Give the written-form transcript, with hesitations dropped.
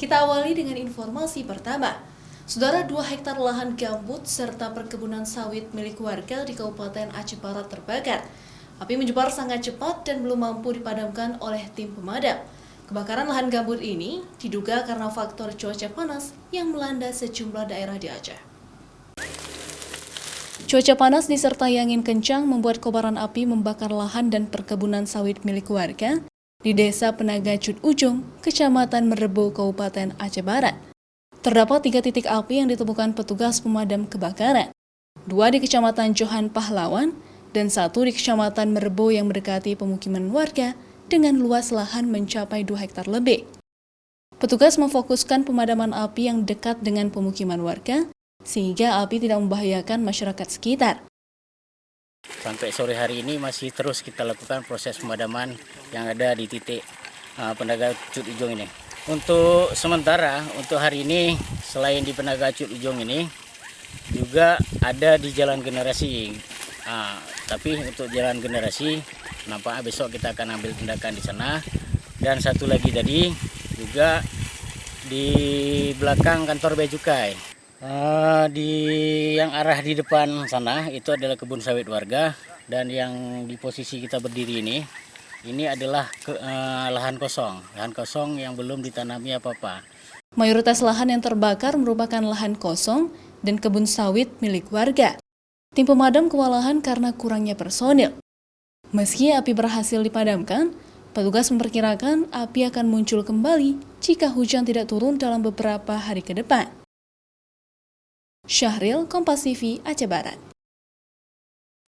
Kita awali dengan informasi pertama. Saudara, 2 hektar lahan gambut serta perkebunan sawit milik warga di Kabupaten Aceh Barat terbakar. Api menyebar sangat cepat dan belum mampu dipadamkan oleh tim pemadam. Kebakaran lahan gambut ini diduga karena faktor cuaca panas yang melanda sejumlah daerah di Aceh. Cuaca panas disertai angin kencang membuat kobaran api membakar lahan dan perkebunan sawit milik warga di Desa Penaga Cut Ujung, Kecamatan Merebu, Kabupaten Aceh Barat. Terdapat 3 titik api yang ditemukan petugas pemadam kebakaran, 2 di Kecamatan Johan Pahlawan dan 1 di Kecamatan Merebu yang mendekati pemukiman warga dengan luas lahan mencapai 2 hektar lebih. Petugas memfokuskan pemadaman api yang dekat dengan pemukiman warga, sehingga api tidak membahayakan masyarakat sekitar. Sampai sore hari ini masih terus kita lakukan proses pemadaman yang ada di titik Penaga Cut Ujung ini. Untuk sementara, untuk hari ini selain di Penaga Cut Ujung ini juga ada di Jalan Generasi. Tapi untuk Jalan Generasi nampaknya besok kita akan ambil tindakan di sana. Dan satu lagi tadi juga di belakang kantor Bea Cukai. Di yang arah di depan sana itu adalah kebun sawit warga, dan yang di posisi kita berdiri ini adalah lahan kosong yang belum ditanami apa-apa. Mayoritas lahan yang terbakar merupakan lahan kosong dan kebun sawit milik warga. Tim pemadam kewalahan karena kurangnya personil. Meski api berhasil dipadamkan, petugas memperkirakan api akan muncul kembali jika hujan tidak turun dalam beberapa hari ke depan. Syahril, Kompas TV, Aceh Barat.